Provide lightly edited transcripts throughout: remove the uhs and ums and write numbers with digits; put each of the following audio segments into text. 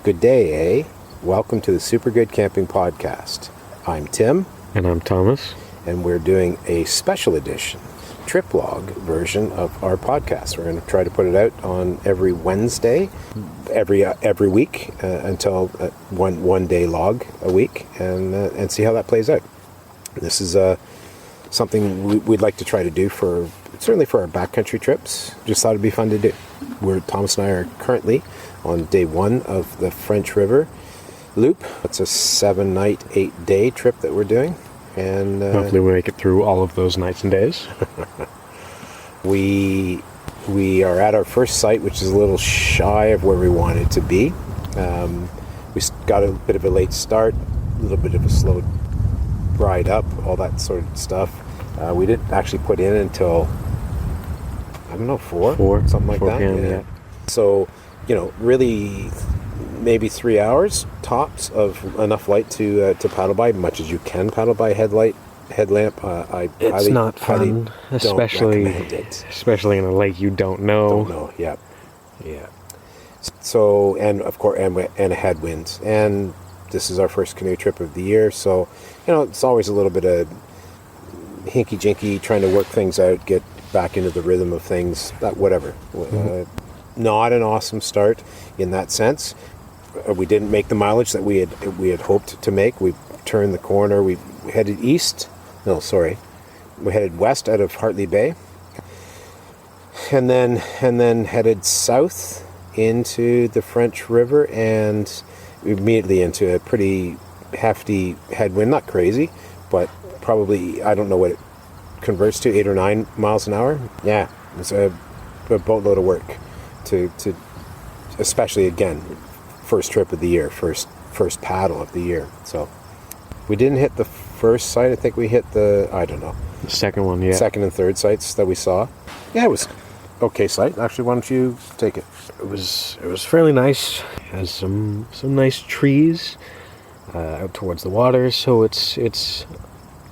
Good day, eh? Welcome to the Super Good Camping Podcast. I'm Tim. And I'm Thomas. And we're doing a special edition trip log version of our podcast. We're going to try to put it out on every Wednesday, every week until one day log a week, and see how that plays out. This is something we'd like to try to do certainly for our backcountry trips. Just thought it'd be fun to do. Thomas and I are currently on day one of the French River Loop. It's a 7-night, 8-day trip that we're doing. And hopefully we make it through all of those nights and days. We are at our first site, which is a little shy of where we wanted to be. We got a bit of a late start, a little bit of a slow ride up, all that sort of stuff. We didn't actually put in until, I don't know, 4 something like 4 that. PM, yeah. So, really maybe 3 hours tops of enough light to paddle by, much as you can paddle by headlamp. It's not fun, especially in a lake you don't know. Don't know, yeah. So, and of course, and a headwind. And this is our first canoe trip of the year, so, it's always a little bit of hinky-jinky, trying to work things out, get back into the rhythm of things, whatever. Not an awesome start in that sense. We didn't make the mileage that we had hoped to make. We turned the corner. We headed east. No, sorry. We headed west out of Hartley Bay, and then headed south into the French River, and immediately into a pretty hefty headwind. Not crazy, but probably, I don't know what it converts to, 8 or 9 miles an hour. Yeah, it's a boatload of work to especially, again, first trip of the year, first paddle of the year. So we didn't hit the first site. I think we hit the second one, yeah. Second and third sites that we saw. Yeah, it was okay site. Actually, why don't you take it? It was fairly nice. It has some nice trees out towards the water, so it's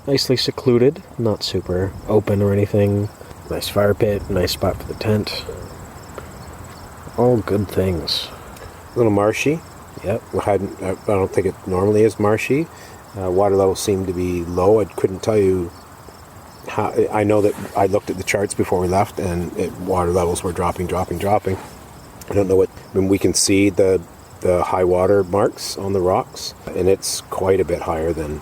nicely secluded, not super open or anything. Nice fire pit, nice spot for the tent. All good things. A little marshy. Yep. I don't think it normally is marshy. Water levels seem to be low. I couldn't tell you how. I know that I looked at the charts before we left, and water levels were dropping. I don't know we can see the high water marks on the rocks, and it's quite a bit higher than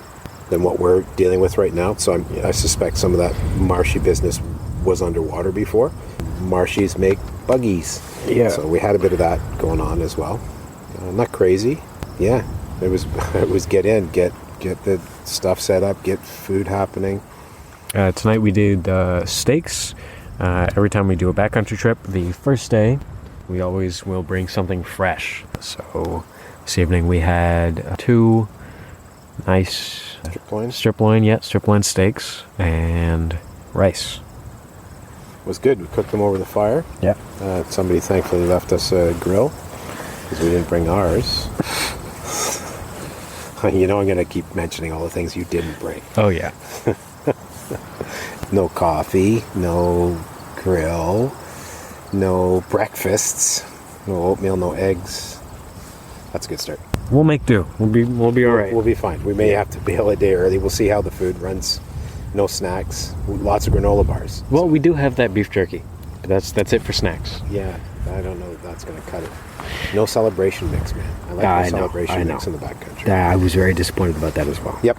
what we're dealing with right now. So I suspect some of that marshy business was underwater before. Marshies make buggies. Yeah. So we had a bit of that going on as well. Not crazy. Yeah. It was get the stuff set up, get food happening. Tonight we did steaks. Every time we do a backcountry trip, the first day, we always will bring something fresh. So this evening we had 2 nice strip loin steaks and rice. It was good. We cooked them over the fire. Yeah. Somebody thankfully left us a grill because we didn't bring ours. I'm going to keep mentioning all the things you didn't bring. Oh, yeah. No coffee, no grill, no breakfasts, no oatmeal, no eggs. That's a good start. We'll make do. We'll be all right. We'll be fine. We may have to bail a day early. We'll see how the food runs. No snacks. Lots of granola bars. Well, we do have that beef jerky. But that's it for snacks. Yeah, I don't know if that's going to cut it. No celebration mix, man. I like the celebration mix in the backcountry. I was very disappointed about that as well. Yep.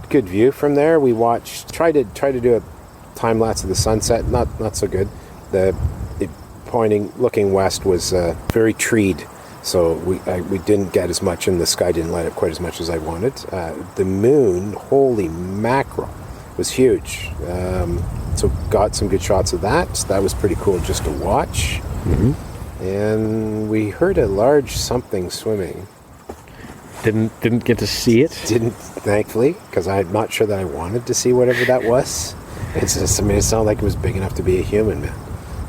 Good view from there. We tried to do a time lapse of the sunset. Not so good. Looking west was very treed. So we didn't get as much, and the sky didn't light up quite as much as I wanted. The moon, holy mackerel, was huge. So got some good shots of that. That was pretty cool just to watch. Mm-hmm. And we heard a large something swimming. Didn't get to see it? Didn't, thankfully, because I'm not sure that I wanted to see whatever that was. It's just, it sounded like it was big enough to be a human, man.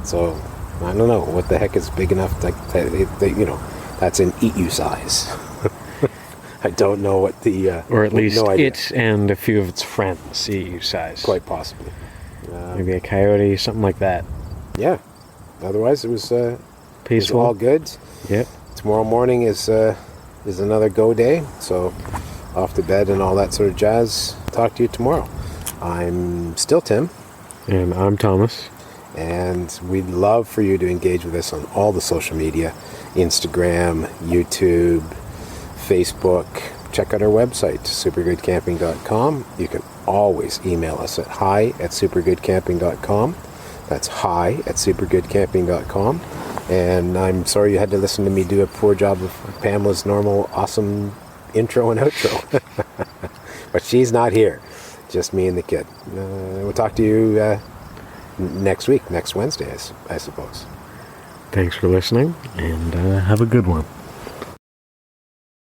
So I don't know what the heck is big enough that's an eat you size. I don't know what the or at least it and a few of its friends eat you size. Quite possibly. Maybe a coyote, something like that. Yeah. Otherwise, it was peaceful. It was all good. Yep. tomorrow morning is another go day. So off to bed and all that sort of jazz. Talk to you tomorrow. I'm still Tim. And I'm Thomas. And we'd love for you to engage with us on all the social media, Instagram, YouTube, Facebook. Check out our website, supergoodcamping.com. You can always email us at hi@supergoodcamping.com. That's hi@supergoodcamping.com. And I'm sorry you had to listen to me do a poor job of Pamela's normal awesome intro and outro. But she's not here. Just me and the kid. We'll talk to you next week, next Wednesday, I suppose. Thanks for listening, and have a good one.